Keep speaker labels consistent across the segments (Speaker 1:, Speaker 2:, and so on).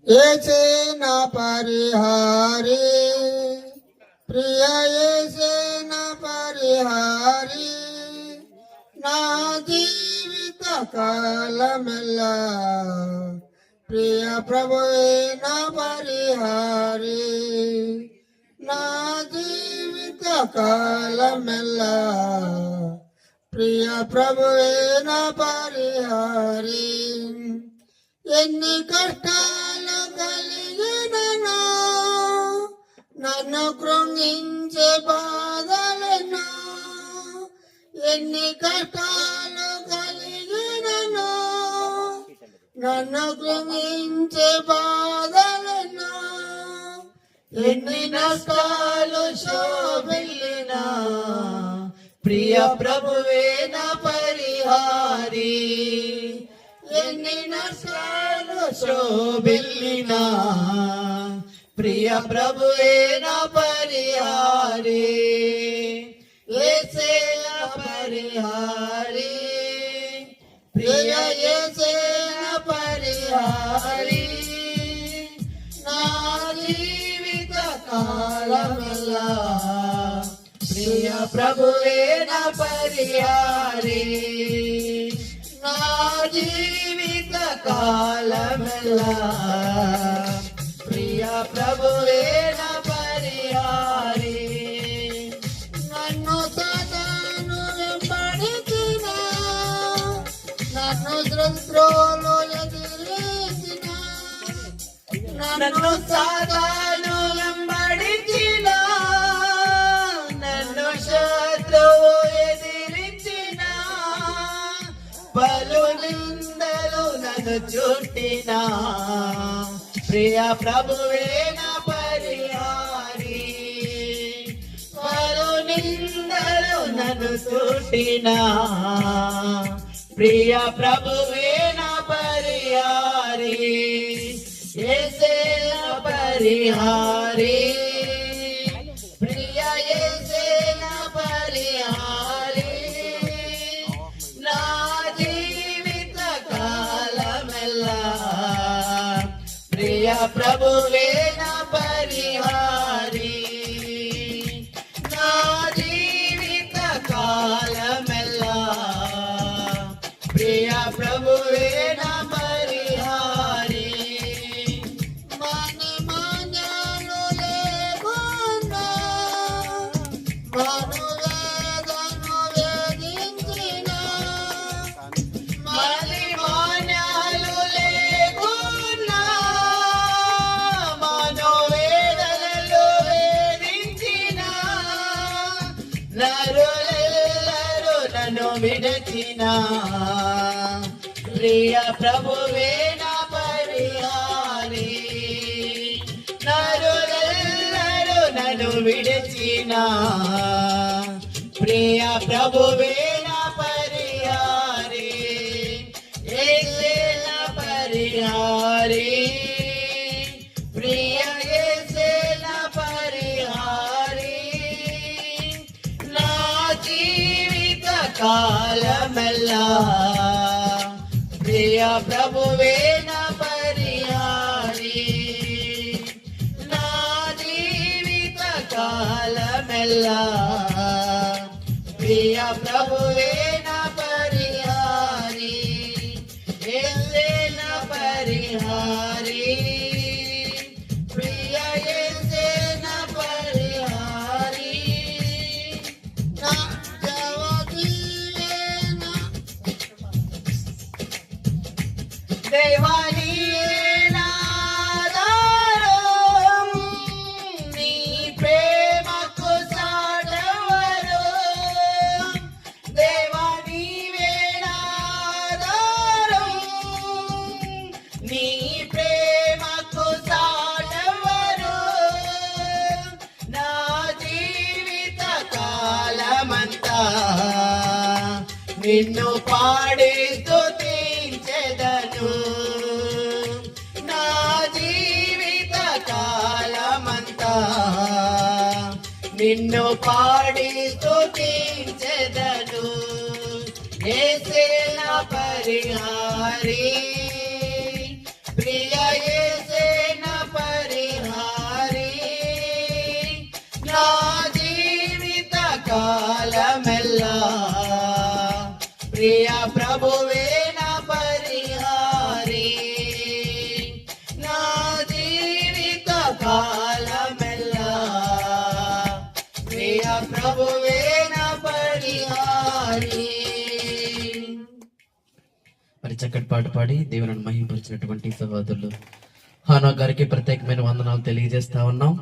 Speaker 1: ఏసే నా పరిహారి, ప్రియ ఏసే నా పరిహారి, నా జీవిత కాలమెల్లా ప్రియ ప్రభువే నా పరిహారి, నా జీవిత కాలమెల్లా ప్రియ ప్రభువే నా పరిహారి. ఎన్ని కష్టాలు కలిగినను, నన్ను కృంగించే బాధలను, ఎన్ని కష్టాలు కలిగినను, నన్ను కృంగించే బాధలను, ఎన్ని నష్టాలు శోభిల్లినా ప్రియ ప్రభువే నా పరిహారి, ఎన్ని నష్టాలు శోభిల్లినా ప్రియ ప్రభువే నా పరిహారి, యేసే నా పరిహారి, ప్రియ యేసే నా పరిహారి, నా జీవిత కాలమెల్లా ప్రియ ప్రభువే నా పరిహారి, నా జీవిత కాలమెల్లా ప్రియ ప్రభువే నా పరిహారి. నన్ను సాతాను వెంబడించిన, నన్ను శత్రువులు ఎదిరించిన, నన్ను సాతాను వెంబడించిన, నన్ను శత్రువు ఎదిరించిన, పలు నిందలు నన్ను చుట్టిన ప్రియ ప్రభువే నా పరిహారి, పలు నిందలు నన్ను చుట్టిన ప్రియ ప్రభువే నా పరిహారి, యేసే నా పరిహారి, ప్రియ యేసే నా పరిహారి, నా జీవిత కాలమెల్లా ప్రియ ప్రభువే నా పరిహారి, నా జీవిత కాలమెల్లా ప్రియ ప్రభువే నా పరిహారి. మాన్యాలు లేకుండా మనువేదను వేధించిన, మాన్యాలు లేకుండా మనోవేదనలు వేధించిన, నరులెల్లరూ నన్ను విడచిన ప్రియ ప్రభువే నా పరిహారి, నరులెల్లరూ నన్ను విడచిన ప్రియ ప్రభువే నా పరిహారి, యేసే నా పరిహారి, ప్రియ యేసే నా పరిహారి, నా జీవిత కాలమెల్లా ప్రియ ప్రభువే నా పరిహారి, నా జీవిత కాలమెల్లా ప్రియ ప్రభువే నా పరిహారి, యేసే నా పరిహారి, ప్రియ యేసే నా పరిహారి, నా జవదీయే నా దేవాని నాదారం, నీ ప్రేమకు సాటెవరు, దేవాని నాదారం, నీ ప్రేమకు సాటెవరు, నా జీవిత కాలమంతా నిన్ను పాడి స్తుతించెదను, నా జీవిత కాలమంతా నిన్ను పాడి స్తుతించెదను, యేసే నా పరిహారి, ప్రియ యేసేన పరిహారి నా జీవిత కాలమెల్లా ప్రియ ప్రభువే నా పరిహారి నా జీవిత కాలమెల్లా ప్రియ ప్రభువే నా పరిహారి.
Speaker 2: మరి చక్కటి పాట పాడి దేవుని మహింపరిచినటువంటి సహోదరులు హానా గారికి ప్రత్యేకమైన వందనాలు తెలియజేస్తా ఉన్నాం.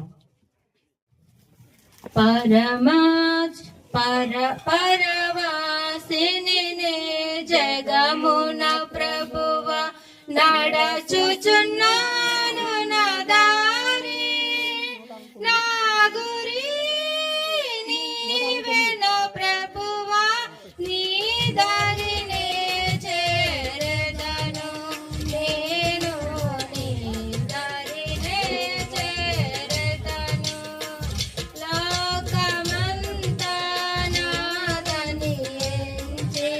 Speaker 3: పరవాసిని జగమున ప్రభువ నడచుచున్నాను నా దారి నా గురి నీవెన ప్రభువ నీ దారినే చేరదను నేను నీ దారినే చేరదను లోకమంతా నాదని ఎంచి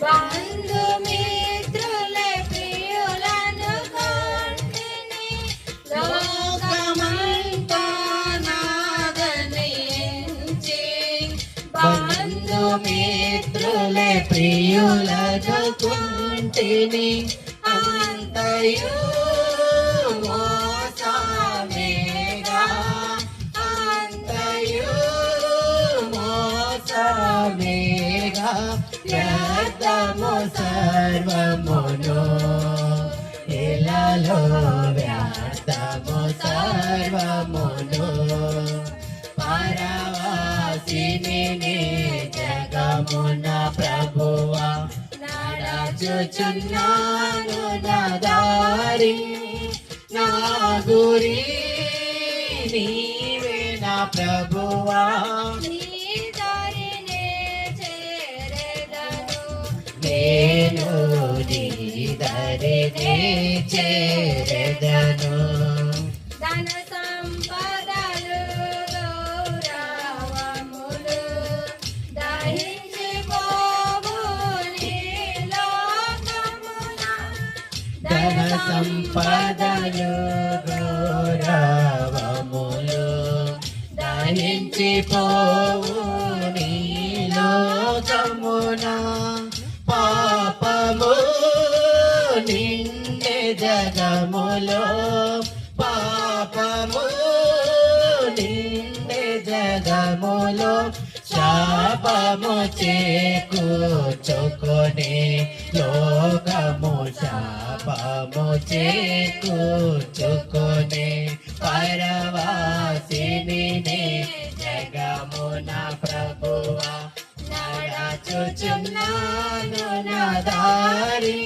Speaker 3: బంధుమిత్రుల ప్రియులను కొంటిని లోకమంతా నాదని ఎంచి
Speaker 1: బంధుమిత్రుల ప్రియులను కుంటిని అంతయు మోసమేగా అంతయు మోసమేగా వ్యర్థము సర్వమును ఇలాలో వ్యర్థము సర్వమును పరవాసిని జగమున ప్రభువా నడచుచున్నాను నా దారి నా గురి నీవే నా ప్రభువా
Speaker 3: నీ దారినే చేరదను
Speaker 1: నేను నీ దరినే చేరెదను.
Speaker 3: ధన సంపదలు గౌరవములు దహించిపోవు నీ లోకమున
Speaker 1: ధన సంపదలు గౌరవములు దహించిపోవు నీ లోకమున పాపము నిండే జగములో పాపము నిండే జగములో శాపము చేకూర్చుకొని లోకము శాపము చేకూర్చుకొని పరవాసిని జగమున ప్రభువా నడచుచున్నాను నా దారి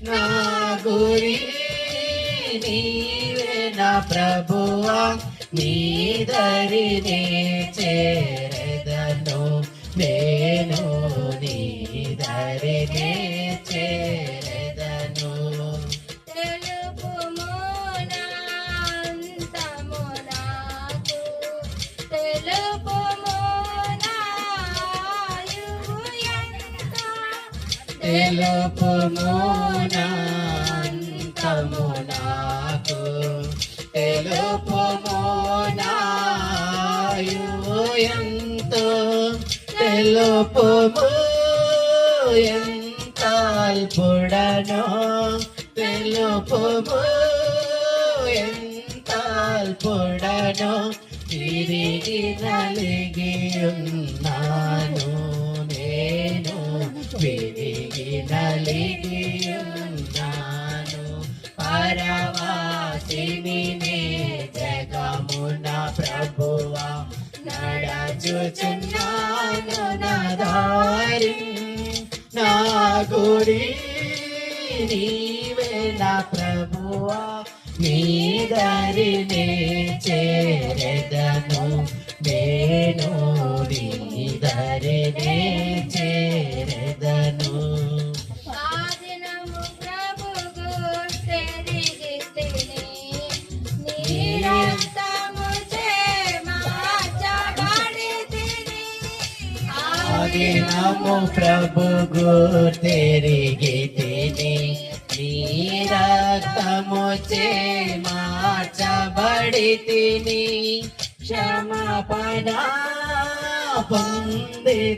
Speaker 1: నా గురి నీవే నా ప్రభువా నీ దరినే చేరదను నేను నీ దరినే చేరదను.
Speaker 3: తెలుపుము నా అంతము నాకు తెలుపుము నా ఆయువు ఎంత
Speaker 1: తెలుపుము నా అంతము నాకు తెలుపుము నా ఆయువు ఎంతో తెలుపుము ఎంత అల్పుడనో తెలుపుము ఎంత అల్పుడనో తిరిగి నలిగి ఉన్నాను నేను విరిగి నలిగి ఉన్నాను పరవాసిని జగమున ప్రభువా నడచుచున్నాను నా దారి నా గురి నీవే నా ప్రభువా నీ దారినే చేరదను నేను నీ దారినే చేరదను.
Speaker 3: ఆదినము ప్రభువు తిరిగి తిని నీ రక్తము చే మార్చబడి తిని
Speaker 1: ఆదినము ప్రభు తిరిగి తిని నీ నీ రక్తముచే మార్చబడితిని క్షమాపణ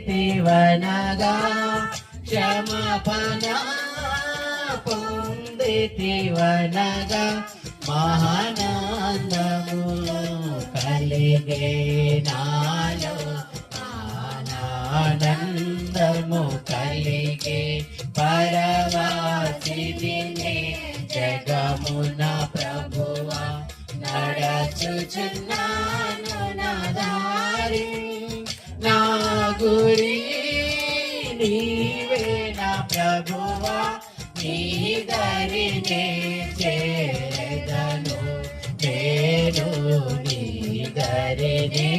Speaker 1: పొందితివనగా క్షమాపణ పొందితివనగా మహానందము కలిగే నాలో ఆనందము కలిగే పరవాసిని జగమున ప్రభువా నడచుచున్నాను నా దారి నా గురి నీవే నా ప్రభువా నీ దరినే చేరదను నేను నీ దరినే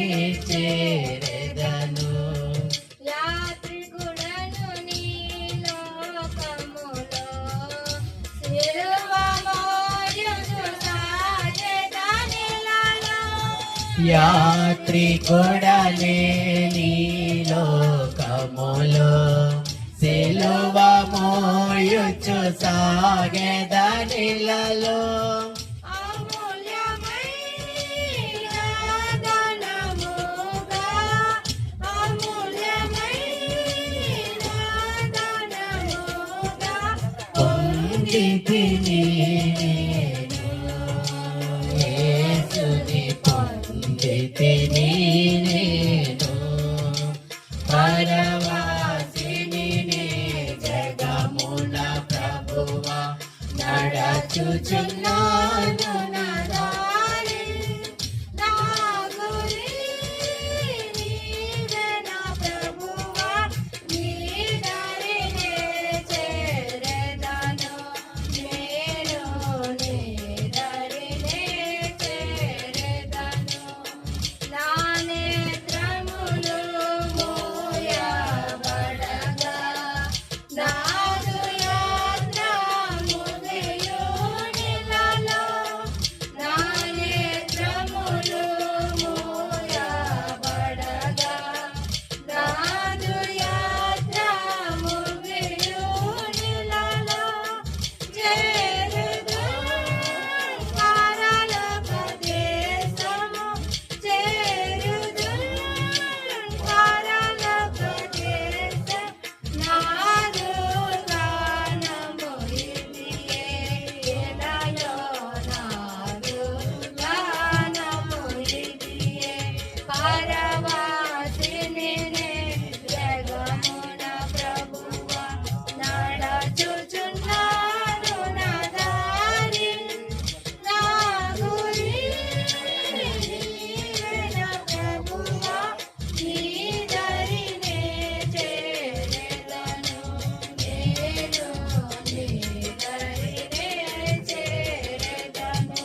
Speaker 1: చేరదను
Speaker 3: యాత్రికుడను నీ లోకములో సిలువ మోయుచు సాగెదనిలలో
Speaker 1: యాత్రికుడనే నీ లోకములో సిలువ మోయుచు సాగెదనిలలో
Speaker 3: అమూల్యమైన ధనముగా అమూల్యమైన ధనముగా
Speaker 1: పొందితిని యేసుని పొందితిని నేను పరవాసిని జగమున ప్రభువా నడచుచున్నాను నా దారి
Speaker 3: నా గురి నీవే నా ప్రభువా నీ దరినే చేరదను నేను నీ దరినే చేరదను నా నేత్రములు మూయబడగా నాదు యాత్ర ముగియునిలలో నా నేత్రములు మూయబడగా నాదు యాత్ర ముగియునిలలో చేరుదు పరలోక దేశము చేరుదు పరలోక దేశం నాదు గానము ఇదియే ఎలలో నాదు గానము ఇదియే పరవాసిని జగమున ప్రభువా నడచుచున్నాను నా దారి నా గురి నీవే నా ప్రభువా నీ దరినే చేరదను నేను నీ దరినే చేరదను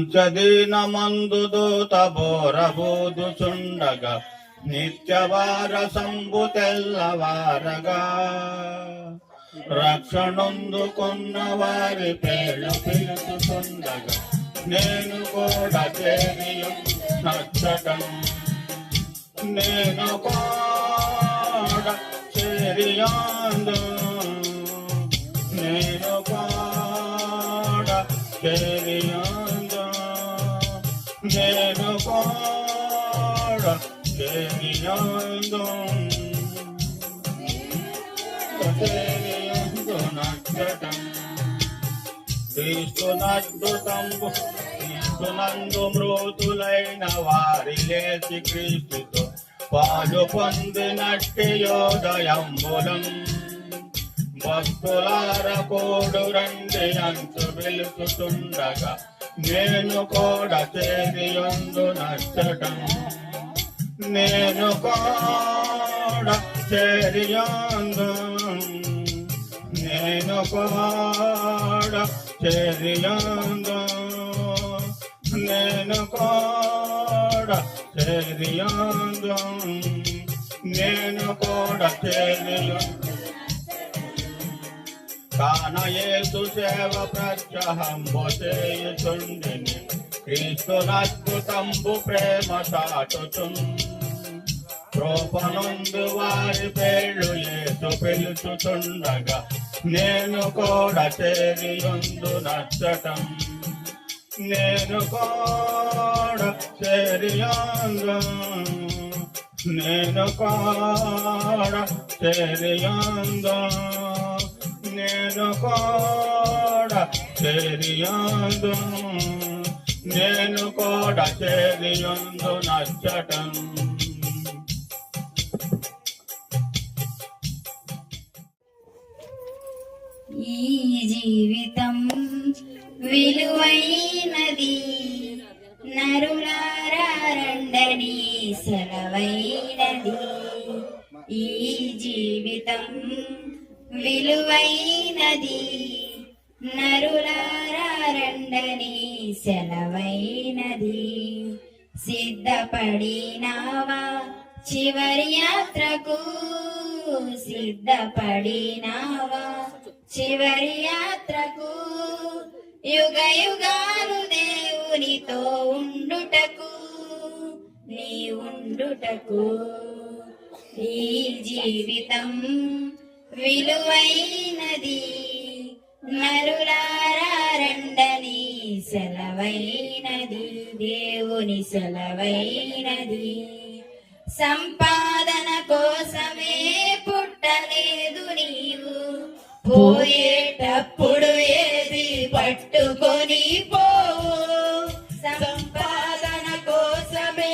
Speaker 4: అంచదీనమందు దూత బోరబోదుచుండగా నిత్యవార సంబు తెల్లవారగా రక్షణొందుకున్న వారి పేర్లు పిలుచుచుండగా నేను కూడా చేరియు నచ్చటం నేను కూడా చేరియాందు నేను కూడా చేరియాందు నేను కూడా చేరియాందు చేరియాందు నచ్చటం క్రీస్తునందు మృతులైన వారి లేచి క్రీస్తుతో పాలు పొందినట్టి యోదయంబులం భక్తులార కోడు రండి అంచు పిలుచుతుండగా నేను కూడా చేరియందు నచ్చటం నేను కూడా చేరియందు నేను కూడా చేరియందు నేను కూడా చేరియందు నేను కూడా చేరియందు కానయేసు సేవ ప్రత్యహంబు చేయుచుండిని క్రీస్తునద్భుతంబు ప్రేమ చాటుచున్ కృపనుందు వారి పేర్లు యేసు పిలుచుచుండగా నేను కూడా చేరియుందు నచ్చటం నేను కూడా చేరియందు నేను కూడా చేరియందు నేను కూడా చేరియందు నేను కూడా చేరియందు నచ్చటం
Speaker 3: ఈ జీవితం విలువైనది నరులారా రండని సెలవైనది ఈ జీవితం విలువైనది నరులారా రండని సెలవైనది సిద్ధపడినావా చివరి యాత్రకు సిద్ధపడినావా చివరి యాత్రకు యుగ యుగాలు దేవునితో ఉండుటకు నీ ఉండుటకు ఈ జీవితం విలువైనది నరులారా రండని సెలవైనది దేవుని సెలవైనది సంపాదన కోసమే పుట్టలేదు నీవు పోయేటప్పుడు ఏది పట్టుకొని పోవు సంపాదన కోసమే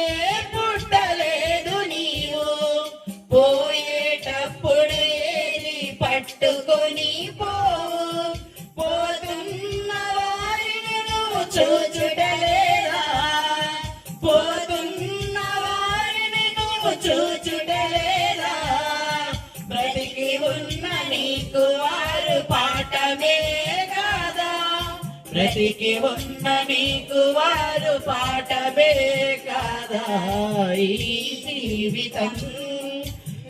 Speaker 3: పుట్టలేదు నీవు పోయేటప్పుడు ఏది పట్టుకొని పోవు పోతున్న వారిని నువ్వు చూచుటలేదా పోతున్న వారిని నువ్వు చూచుటలేదా బ్రతికి ఉన్న నీకు వారు పాఠమే కాదా బ్రతికి ఉన్న నీకు వారు పాఠమే కాదా ఈ జీవితం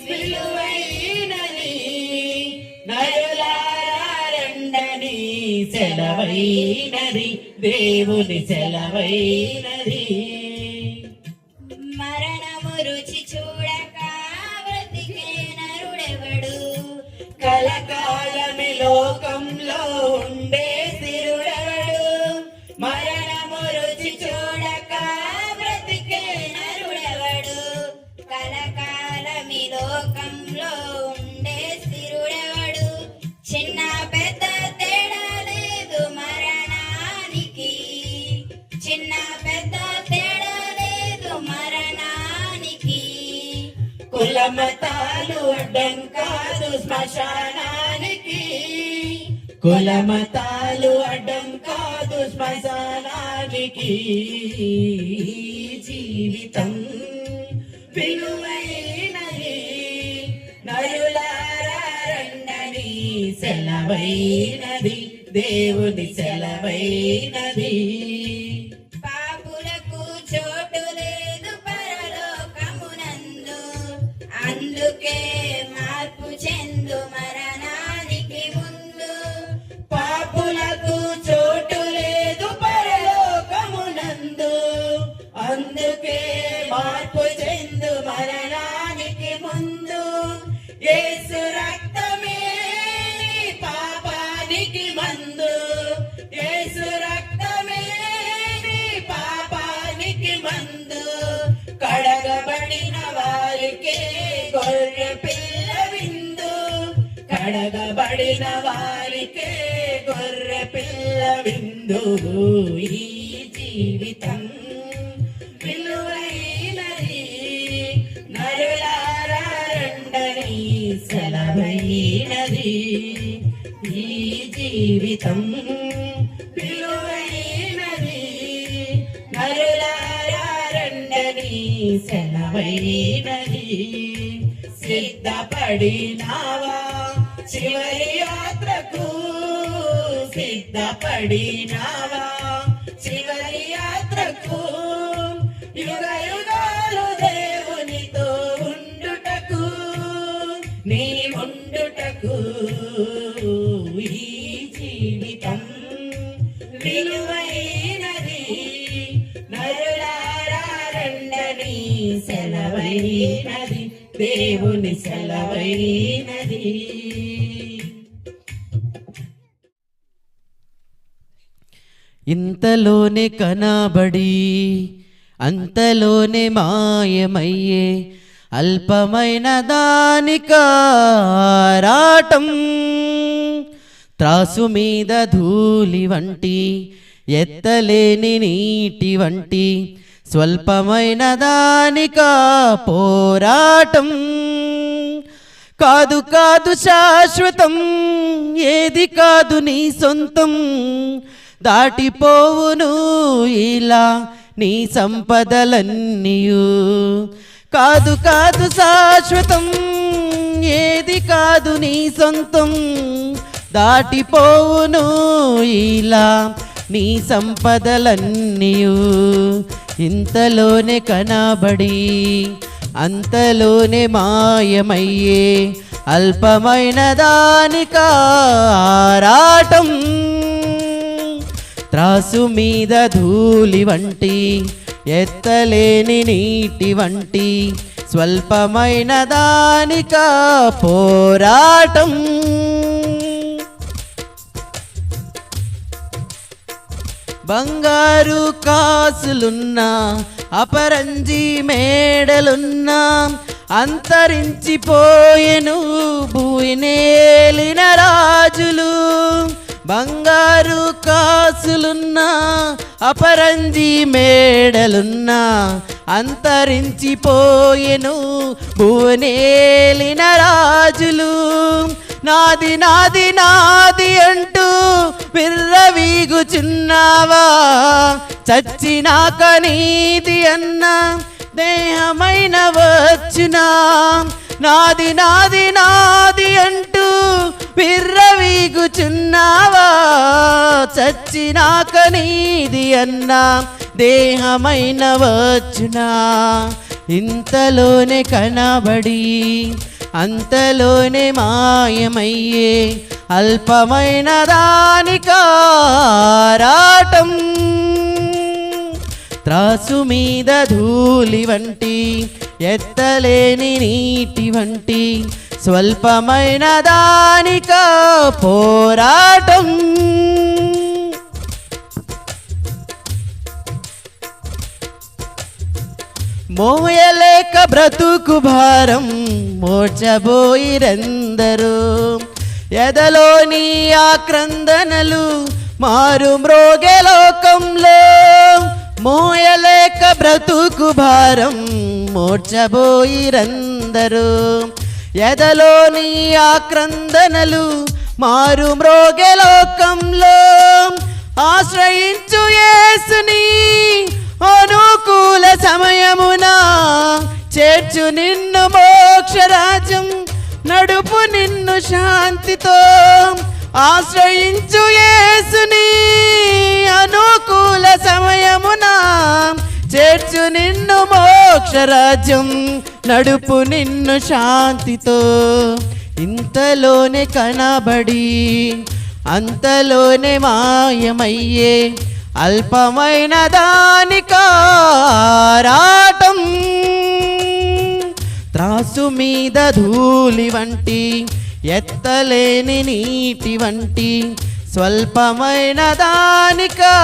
Speaker 3: విలువైనది నరులారా రండని సెలవైనది దేవుని సెలవైనది మరణము రుచి చూడక బ్రతికే నరుడెవడు కలకాలమి లోకంలో ఉండే స్థిరుడెవడు మరణము రుచి చూడక బ్రతికే నరుడెవడు కలకాలమి లోకంలో ఉండే స్థిరుడెవడు చిన్న పెద్ద తేడా లేదు మరణానికి చిన్న పెద్ద తేడా లేదు మరణానికి కులమతాలు అడ్డం కాదు శ్మశానానికి కులమతాలు అడ్డం కాదు శ్మశానానికి జీవితం విలువైనది నరులారా రండని సెలవైనది దేవుని సెలవైనది పాపులకు చోటు లేదు పరలోకమునందు అందుకే మార్పు చెందు మరణానికి ముందు పాపులకు చోటు లేదు పరలోకమునందు అందుకే మార్పు చెందు మరణానికి ముందు యేసు రక్తమే నీ పాపానికి మందు యేసు రక్తమే నీ పాపానికి మందు కడగబడిన వారికే గొర్రె పిల్ల విందు కడగబడిన వారికే గొర్రె పిల్ల విందు ఈ జీవితం విలువైనది నరులారా రండని సెలవైనది ఈ జీవితం విలువైనది నరులారా రండని సెలవైనది సిద్ధపడినావా చివరి యాత్రకు సిద్ధపడినావా చివరి యాత్రకు యుగ యుగాలు దేవునితో ఉండుటకు నీ ఉండుటకు ఈ జీవితం విలువైనది నరులారా రండని సెలవైనది బలమైనది.
Speaker 2: ఇంతలోనే కనబడి అంతలోనే మాయమయ్యే అల్పమైన దానికారాటం, త్రాసు మీద ధూళి వంటి ఎత్తలేని నీటి వంటి స్వల్పమైన దానికా పోరాటం. కాదు కాదు శాశ్వతం, ఏది కాదు నీ సొంతం, దాటిపోవును ఇలా నీ సంపదలన్నీయు. కాదు కాదు శాశ్వతం, ఏది కాదు నీ సొంతం, దాటిపోవును ఇలా నీ సంపదలన్నీయు. ఇంతలోనే కనబడి అంతలోనే మాయమయ్యే అల్పమైన దానికారాటం, త్రాసు మీద ధూళి వంటి ఎత్తలేని నీటి వంటి స్వల్పమైన దానికా పోరాటం. బంగారు కాసులున్నా అపరంజి మేడలున్నా అంతరించిపోయెను భూయినేలిన రాజులు. బంగారు కాసులున్నా అపరంజి మేడలున్నా అంతరించిపోయెను భూనేలిన రాజులు. నాది నాది నాది అంటూ విర్రవీగుచున్నావా, చచ్చినాక నీది అన్న దేహమైన వచ్చునా. నాది నాది నాది అంటూ విర్రవీగుచున్నావా, చచ్చినాక నీది అన్న దేహమైన వచ్చునా. ఇంతలోనే కనబడి అంతలోనే మాయమయ్యే అల్పమైన దానికారాటం, త్రాసు మీద ధూళి వంటి ఎత్తలేని నీటి వంటి స్వల్పమైన దానికా పోరాటం. మోయలేక బ్రతుకు భారం మోర్చబోయిరెందరూ, ఎదలోని ఆక్రందనలు మారు మ్రోగే లోకంలో. మోయలేక బ్రతుకు భారం మోర్చబోయిరెందరూ, ఎదలోని ఆక్రందనలు మారు మ్రోగే లోకంలో. ఆశ్రయించు యేసుని అనుకూల సమయమున చేర్చు నిన్ను మోక్షరాజ్యం, నడుపు నిన్ను శాంతితో. ఆశ్రయించు యేసుని అనుకూల సమయమున చేర్చు నిన్ను మోక్షరాజ్యం, నడుపు నిన్ను శాంతితో. ఇంతలోనే కనబడి అంతలోనే మాయమయ్యే అల్పమైన దానికారాటం, త్రాసు మీద ధూళి వంటి ఎత్తలేని నీటి వంటి స్వల్పమైన దానికా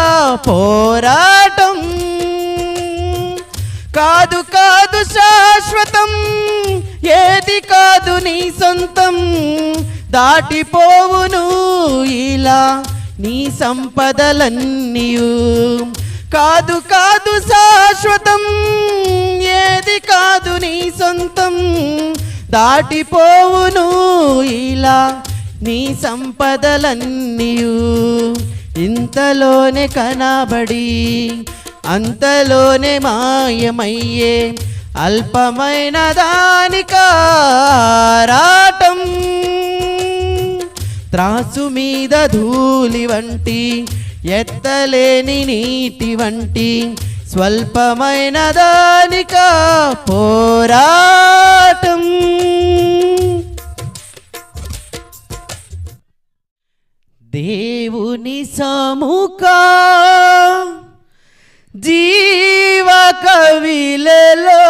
Speaker 2: పోరాటం. కాదు కాదు శాశ్వతం, ఏది కాదు నీ సొంతం, దాటిపోవును ఇలా నీ సంపదలన్నీయు. కాదు కాదు శాశ్వతం, ఏది కాదు నీ సొంతం, దాటిపోవును ఇలా నీ సంపదలన్నీయు. ఇంతలోనే కనబడి అంతలోనే మాయమయ్యే అల్పమైన దానికారాటం, త్రాసు మీద ధూళి వంటి ఎత్తలేని నీటి వంటి స్వల్పమైన దానికా పోరాటం. దేవుని సముఖా జీవ కవిలలో,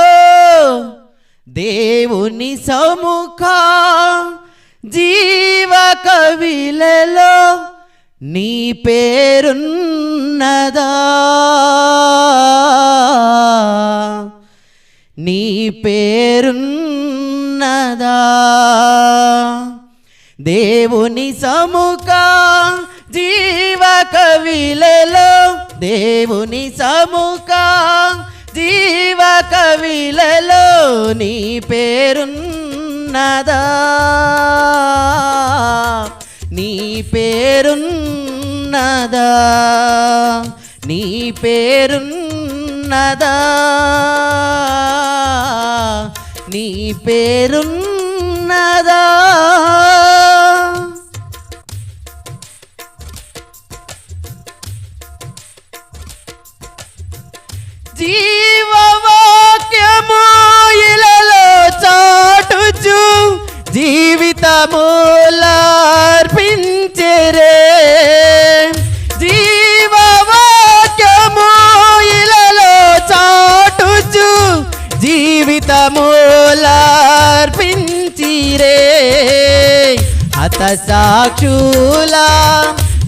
Speaker 2: దేవుని సముఖ సముఖ జీవ కవిలలో నీ పేరున్నదా, నీ పేరున్నదా. దేవుని సముఖ జీవ కవిలలో, దేవుని సముఖ జీవ కవిలలో నీ పేరున్నదా, నీ పేరున్నదా, నీ పేరున్నదా, నీ పేరున్నదా. జీవవాక్యము ఇలలో చాటుచు జీవితములర్పించెరే, జీవవాక్యము ఇలలో చాటుచు జీవితములర్పించిరే. హతసాక్షుల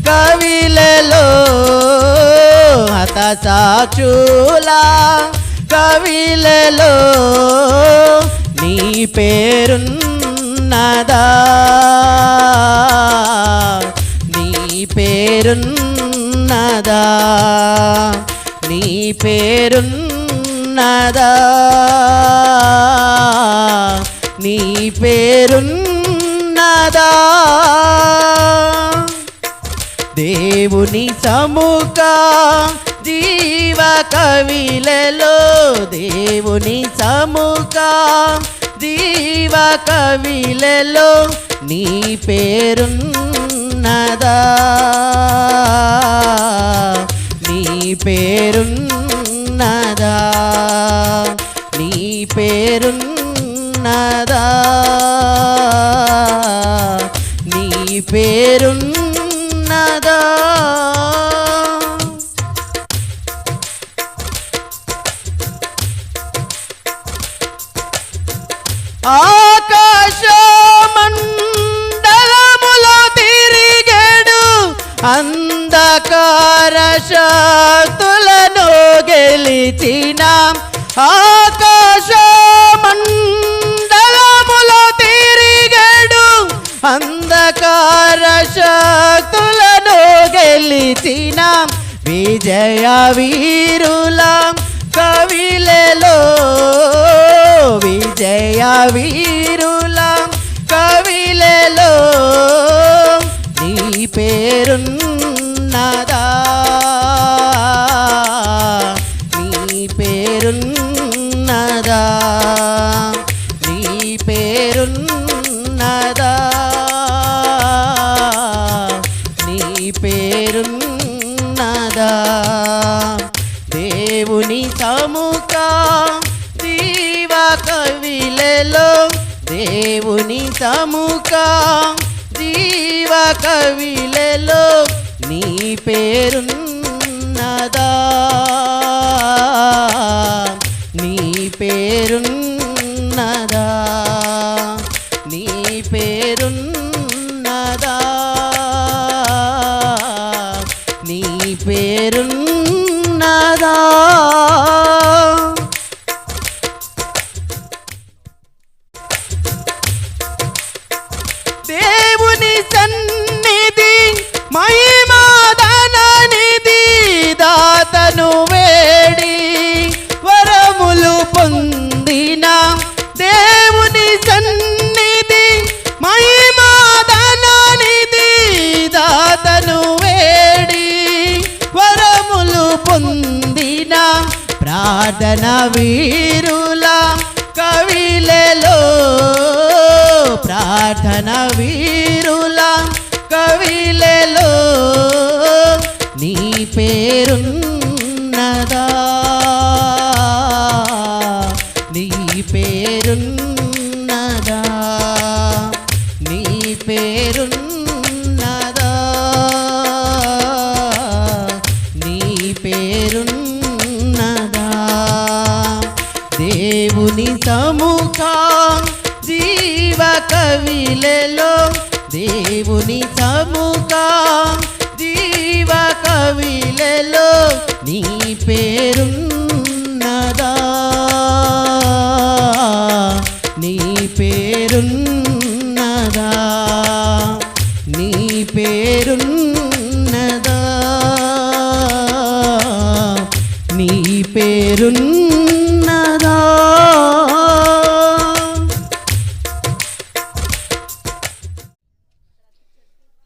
Speaker 2: కవిలలో, హతసాక్షుల కవిలలో నీ పేరున్నదా, నీ పేరున్నదా, నీ పేరున్నదా, నీ పేరున్నదా. దేవుని సముఖ జీవ కవిలలో, దేవుని సముఖ జీవ కవిలలో నీ పేరున్నదా, నీ పేరున్నదా, నీ పేరున్నదా, నీ పేరున్నదా. ఆకాశమండలములో తిరిగెడు అంధకార శక్తులను గెలిచిన, ఆకాశమండలములో తిరిగెడు అంధకార శక్తులను గెలిచిన విజయ వీరుల కవిలలో, విజయ వీరుల కవిలలో నీ పేరున్నదా, నీ పేరున్నదా, నీ పేరున్నదా, నీ పేరున్నదా. దేవుని సముఖ జీవ కవిలలో, దేవుని సముఖ జీవ కవిలలో నీ పేరున్నదా, నీ పేరున్నదా, నీ పేరున్నదా, నీ పేరున్నదా. దేవుని సన్నిధి మహిమాధననిధి దాతను వేడి వరములు పొందిన, దేవుని సన్నిధి మహిమాధననిధి దాతను వేడి వరములు పొందిన, ప్రార్థన వీరుల కవిలలో, ప్రార్థన వీరుల కవిలలో నీ పేరున్నదా, నీ పేరున్నదా, నీ పేరున్నదా, నీ పేరున్నదా. దేవుని సముఖ జీవ కవిలలో దేవుని సముఖం జీవ కవిలలో నీ పేరున్నదా నీ పేరున్నదా నీ పేరున్నదా నీ పేరున్నదా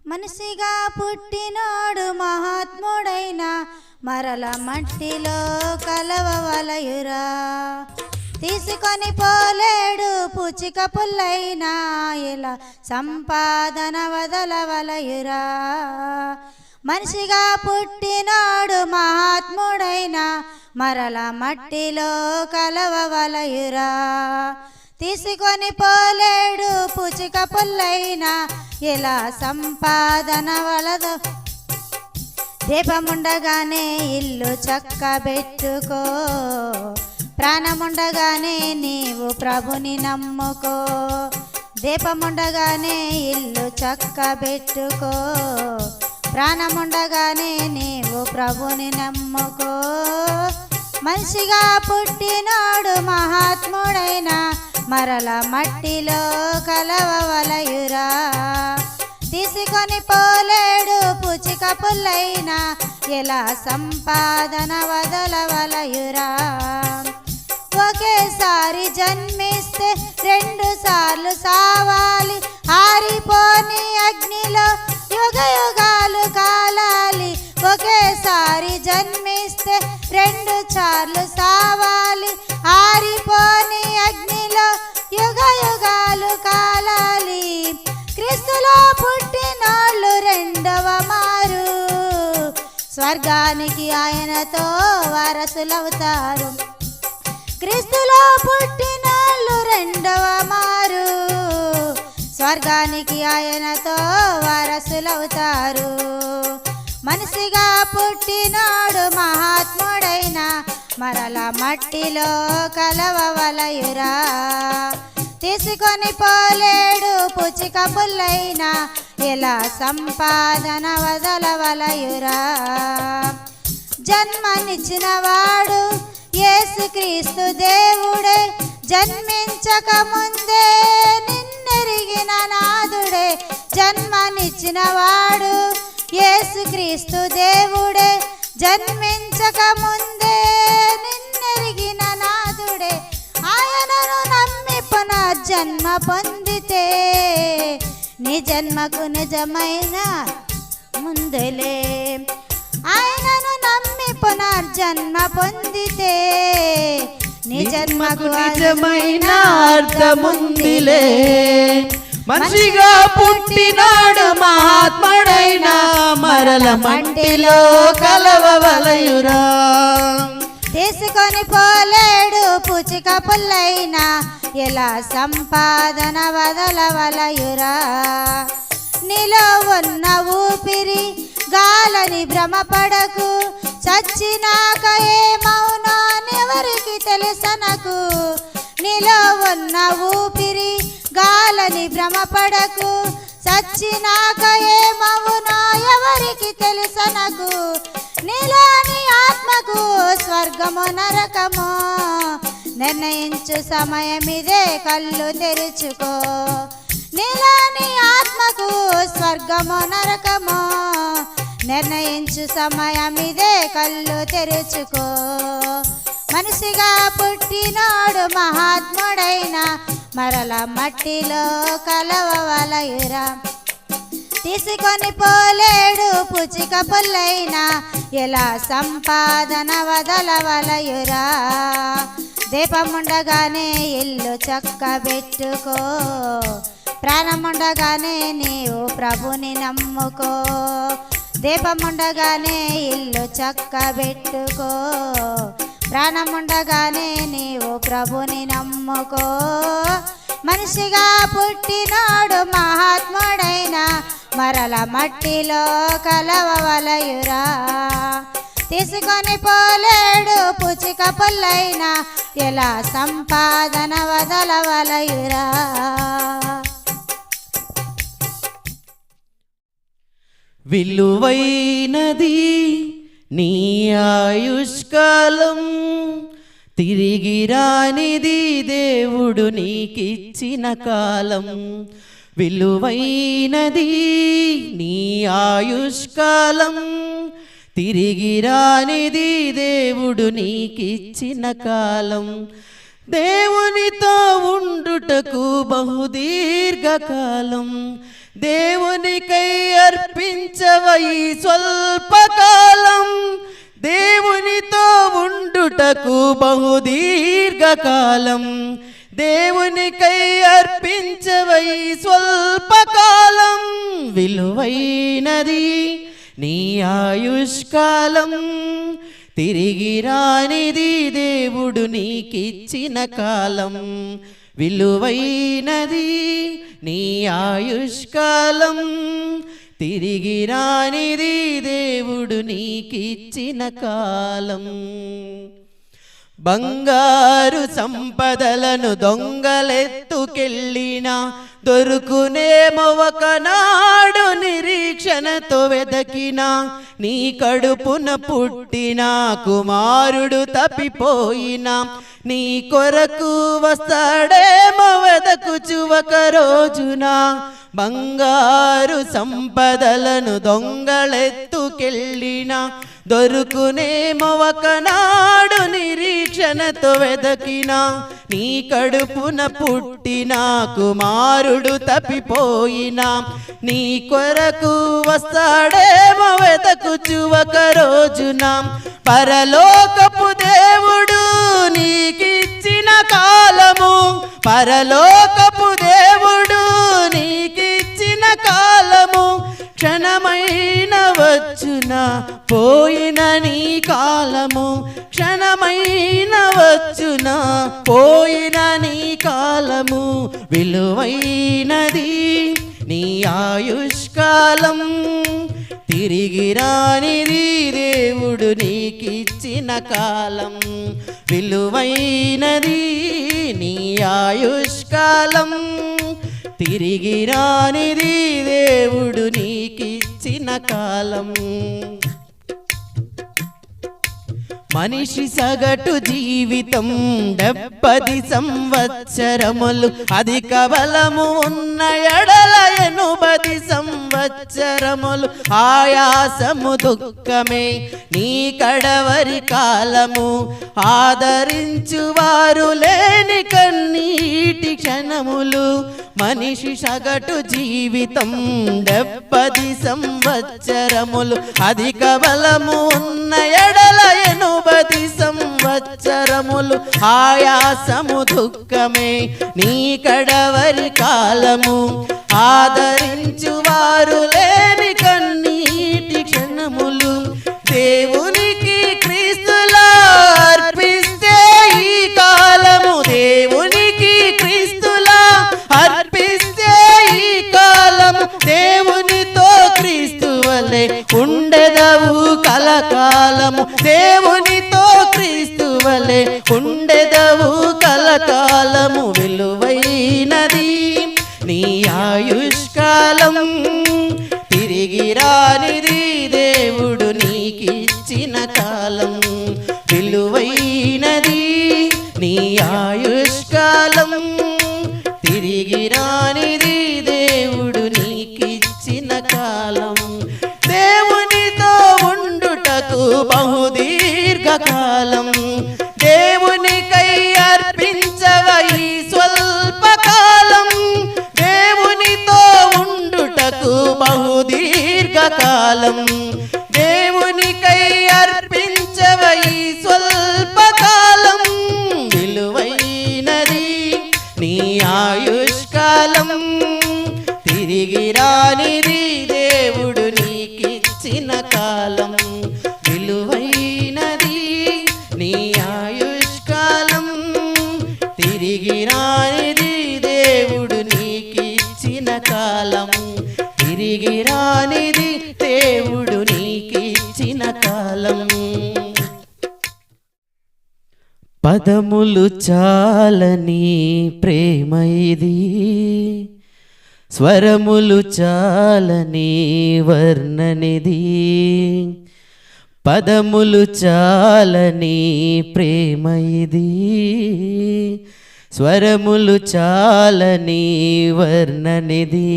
Speaker 5: మనిషిగా పుట్టినోడు మహాత్ముడైన మరల మట్టిలో కలవవలయురా తీసుకొని పోలేడు పుచ్చిక పుల్లైనా ఇలా సంపాదన వదలవలయురా మనిషిగా పుట్టినోడు మహాత్ముడైన మరల మట్టిలో కలవవలయురా తీసుకొని పోలేడు పుచ్చిక పుల్లైనా ఇలా సంపాదన వలదు దీపముండగానే ఇల్లు చక్కబెట్టుకో ప్రాణముండగానే నీవు ప్రభుని నమ్ముకో దీపముండగానే ఇల్లు చక్కబెట్టుకో ప్రాణముండగానే నీవు ప్రభుని నమ్ముకో మనిషిగా పుట్టినోడు మహాత్ముడైన మరల మట్టిలో కలవవలయురా తీసుకొని పోలేడు పుచ్చిక పుల్లైనా ఎలా సంపాదన వదలవలయురా ఒకేసారి జన్మిస్తే 2 సార్లు సావాలి ఆరిపోని అగ్నిలో యుగ యుగాలు కాలాలి ఒకేసారి జన్మిస్తే 2 సార్లు సావాలి ఆరిపోని అగ్నిలో యుగ యుగాలు కాలాలి క్రీస్తులో పుట్టినోళ్ళు 2వ మారు స్వర్గానికి ఆయనతో వారసులవుతారు క్రీస్తులో పుట్టినోళ్ళు 2వ మారు స్వర్గానికి ఆయనతో వారసులవుతారు మనిషిగా పుట్టినోడు మహాత్ముడైన మరల మట్టిలో కలవవలయురా తీసుకొని పోలేడు పుచ్చిక పుల్లైనా ఎలా సంపాదన వదలవలయురా జన్మనిచ్చిన వాడు యేసుక్రీస్తు దేవుడే జన్మించక ముందే నిన్నెరిగిన నాదుడే జన్మనిచ్చిన వాడు యేసుక్రీస్తు దేవుడే జన్మించక ముందే నిన్నెరిగిన నాదుడే ఆయనను నమ్మి పునర్జన్మ పొందితే నీ జన్మకు నిజమైన ముందులే ఆయనను నమ్మి పునర్జన్మ పొందితే నీ జన్మకు
Speaker 2: నిజమైన అర్థముందిలే మనిషిగా పుట్టినాడు మహాత్ముడైన మరల మట్టిలో కలవవలయురా
Speaker 5: తీసుకొని పోలేడు పుచ్చిక పుల్లైనా ఎలా సంపాదన వదలవలయురా నీలో ఉన్న ఊపిరి గాలని భ్రమపడకు చచ్చినాక ఏమవునో ఎవరికి తెలుసనకు నీలో ఉన్న ఊపిరి గాలని భ్రమపడకు చచ్చినాక ఏమవునో ఎవరికి తెలుసనకు నీలోని ఆత్మకు స్వర్గము నరకము నిర్ణయించు సమయమిదే కళ్ళు తెరుచుకో నీలోని ఆత్మకు స్వర్గము నరకము నిర్ణయించు సమయమిదే కళ్ళు తెరుచుకో మనిషిగా పుట్టినోడు మహాత్ముడైన మరల మట్టిలో కలవవలయురా తీసుకొని పోలేడు పుచ్చిక పుల్లైనా ఎలా సంపాదన వదలవలయురా దీపముండగానే ఇల్లు చక్కబెట్టుకో ప్రాణముండగానే నీవు ప్రభుని నమ్ముకో దీపముండగానే ఇల్లు చక్కబెట్టుకో ప్రాణముండగానే నీవు ప్రభుని నమ్ముకో మనిషిగా పుట్టినోడు మహాత్ముడైన మరల మట్టిలో కలవవలయురా తీసుకొని పోలేడు పుచ్చిక పుల్లైనా ఎలా సంపాదన వదలవలయురా
Speaker 2: విలువైనది నీ ఆయుష్కాలం, తిరిగి రానిది దేవుడు నీకిచ్చిన కాలం. విలువైనది నీ ఆయుష్కాలం, తిరిగి రానిది దేవుడు నీకిచ్చిన కాలం. దేవునితో ఉండుటకు బహుదీర్ఘకాలం, దేవునికై అర్పించవై స్వల్పకాలం. దేవునితో ఉండుటకు బహుదీర్ఘకాలం, దేవునికై అర్పించవై స్వల్పకాలం. విలువైనది నీ ఆయుష్కాలం, తిరిగి రానిది దేవుడు నీకిచ్చిన కాలం. విలువైనది నీ ఆయుష్కాలం, తిరిగి రానిది దేవుడు నీకిచ్చిన కాలం. బంగారు సంపదలను దొంగలెత్తుకెళ్ళినా దొరుకునేమో ఒకనాడు, నిరీక్షణతో వెదకినా నీ కడుపున పుట్టిన కుమారుడు తప్పిపోయినా నీ కొరకు వస్తాడేమో వెదకుచు ఒక రోజున. బంగారు సంపదలను దొంగలెత్తుకెళ్ళినా దొరుకునేమో ఒకనాడు, నిరీక్షణతో వెదకినా నీ కడుపున పుట్టిన కుమారుడు తప్పిపోయినా నీ కొరకు వస్తాడేమో వెదకుచు ఒక రోజున. పరలోకపు దేవుడు నీకిచ్చిన కాలము, పరలోకపు దేవుడు నీకిచ్చిన కాలము. క్షణమైన వచ్చున పోయిన నీ కాలము, క్షణమైన వచ్చున పోయిన నీ కాలము. విలువైనది నీ ఆయుష్కాలం, తిరిగి రానిది దేవుడు నీకిచ్చిన కాలం. విలువైనది నీ ఆయుష్కాలం, తిరిగి రానిది దేవుడు నీకిచ్చిన కాలం. మనిషి సగటు జీవితం 70 సంవత్సరములు, అధిక బలము ఉన్న ఎడల 80 సంవత్సరములు. ఆయాసము దుఃఖమే నీ కడవరి కాలము, ఆదరించువారు లేని కన్నీటి క్షణములు. మనిషి సగటు జీవితం 70 సంవత్సరములు, అధిక బలము ఉన్న ఎడల 80 సంవత్సరములు. ఆయాసము దుఃఖమే నీ కడవరి కాలము, ఆదరించువారు లేని కన్నీటి క్షణములు. దేవునికి క్రీస్తులా అర్పిస్తే ఈ కాలము, దేవునికి క్రీస్తులా అర్పిస్తే ఈ కాలము. దేవునితో క్రీస్తు వలె ఉండెదవు కలకాలము, దేవునితో క్రీస్తు వలె ఉండెదవు కలకాలము. విలువైనది నీ ఆయుష్కాలం, తిరిగి రానిది దేవుడు నీకిచ్చిన కాలం. విలువైనది నీ ఆయుష్కాలం, తిరిగి రానిది దేవుడు నీకిచ్చిన కాలం. దేవునితో ఉండుటకు బహుదీర్ఘకాలం, దేవునికై అర్పించవై స్వల్పకాలం. దేవునితో ఉండుటకు బహుదీర్ఘకాలం, దేవునికై అర్పించవై స్వల్పకాలం. విలువైనది నీ ఆయుష్కాలం, తిరిగి రానిది దేవుడు నీకిచ్చిన కాలం. విలువైనది నీ ఆయుష్కాలం, తిరిగి రానిది దేవుడు నీకిచ్చిన కాలం. తిరిగి రానిది దేవుడు నీకిచ్చిన కాలం. పదములు చాలని ప్రేమ ఇది, స్వరములు చాలని వర్ణనిది, పదములు చాలని ప్రేమ ఇది. స్వరములు చాలని వర్ణనిది,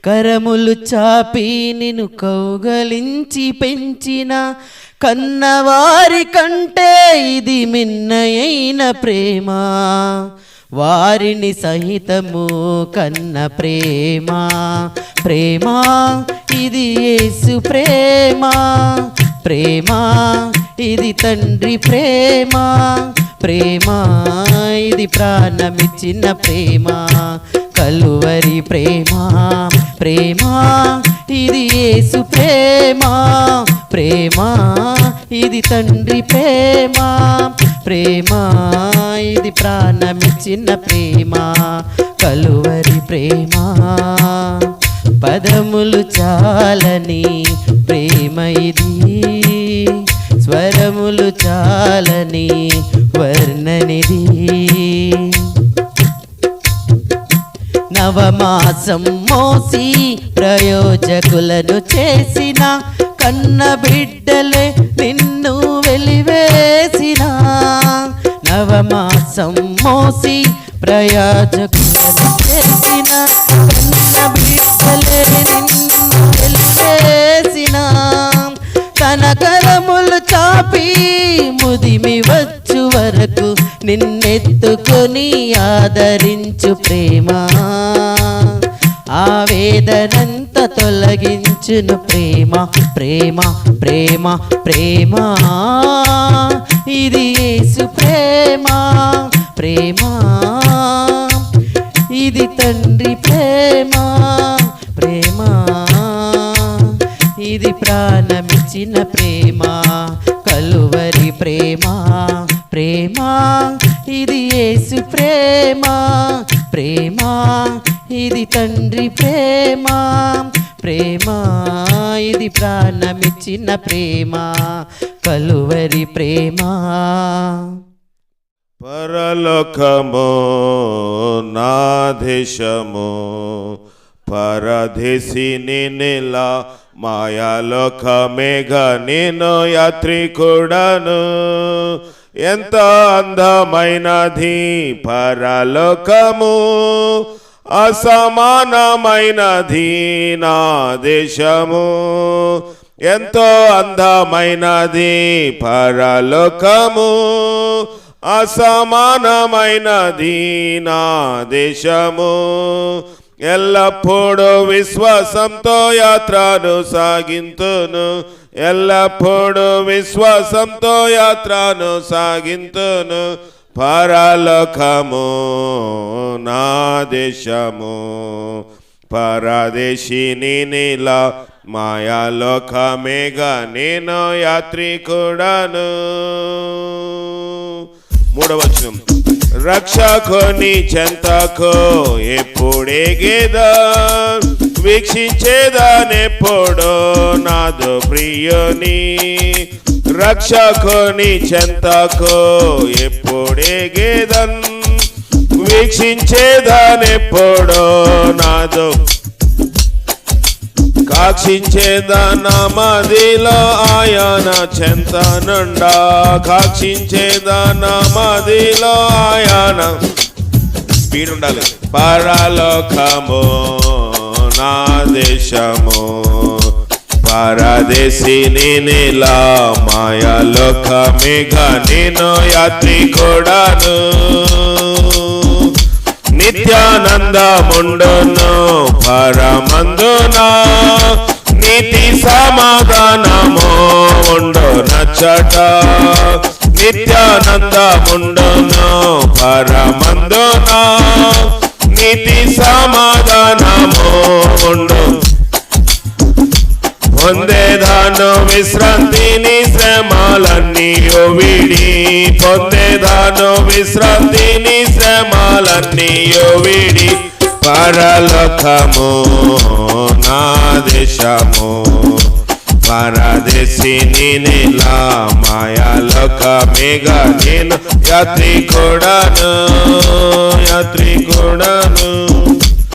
Speaker 2: కరములు చాపి నిన్ను కౌగలించి పెంచిన కన్నవారి కంటే ఇది మిన్నయైన ప్రేమ. వారిని సహితము కన్న ప్రేమ, ప్రేమ ఇది యేసు ప్రేమ. ప్రేమ ఇది తండ్రి ప్రేమ, ప్రేమ ఇది ప్రాణమిచ్చిన ప్రేమ. కలువరి ప్రేమ, ప్రేమ ఇది యేసు ప్రేమ. ప్రేమ ఇది తండ్రి ప్రేమ, ప్రేమ ఇది ప్రాణమిచ్చిన ప్రేమ. కలువరి ప్రేమ, పదములు చాలని ప్రేమ ఇది, స్వరములు చాలని వర్ణనిది. నవమాసం మోసి ప్రయోజకులను చేసిన కన్న బిడ్డలే నిన్ను వెలివేసిన. నవమాసం మోసి ప్రయోజకులను చేసిన కన్న బిడ్డలే నిన్ను వెలివేసిన. తన కరములు చాపి ముదిమి వచ్చు వరకు నిన్నెత్తుకొని ఆదరించు ప్రేమ. ఆవేదనంత తొలగించును ప్రేమ, ప్రేమ ప్రేమ ప్రేమ ఇది యేసు ప్రేమ. ప్రేమ ఇది తండ్రి ప్రేమ, ప్రేమ ఇది ప్రాణమిచ్చిన ప్రేమ. కలువరి ప్రేమ, ప్రేమ ఇది యేసు ప్రేమ. ప్రేమ ఇది తండ్రి ప్రేమ, ప్రేమ ఇది ప్రాణమిచ్చిన ప్రేమ. కలువరి ప్రేమ.
Speaker 6: పరలోకము నా దేశము, పరదేశిని నెల మాయాలోకమేగా నేను యాత్రికుడను. ఎంత అందమైనది పరలోకము, అసమానమైనది నా దేశము. ఎంతో అందమైనది పరలోకము, అసమానమైనది నా దేశము. ఎల్లప్పుడూ విశ్వాసంతో యాత్రను సాగింతును, ఎల్లప్పుడూ విశ్వాసంతో యాత్రను సాగింతును. పరలోకము నా దేశము, పరదేశిని నీల మాయాలోకమేగా నేను యాత్రికుడను. 3వ వచనం. రక్షకుని చెంతకు ఎప్పుడెగేదా, వీక్షించేదానెప్పుడు నాదు ప్రియుని. రక్షకుని చెంతకు ఎప్పుడెగేదన్, వీక్షించేదానెప్పుడు నాదు. కాక్షించేదానమదిలో ఆయన చెంతనుండా, కాక్షించేదానమదిలో ఆయన స్పీడ్ ఉండాలి. పరలోకము నా దేశము, పరదేశిని నీల మాయాలోకమేగా నేను యాత్రికుడను. నిత్యానందముండును పరమందున, నీతి సమాధానము ఉండు నచ్చట. నిత్యానందముండును పరమందున, నీతి సమాధానము ఉండు. పొందేదాను విశ్రాంతిని శ్రమలన్నీయు విడి, పొందేదాను విశ్రాంతిని శ్రమలన్నీయు విడి. పరలోకము నా దేశము, పరదేశిని నీల మాయాలోకమేగా నేను యాత్రికుడను, యాత్రికుడను.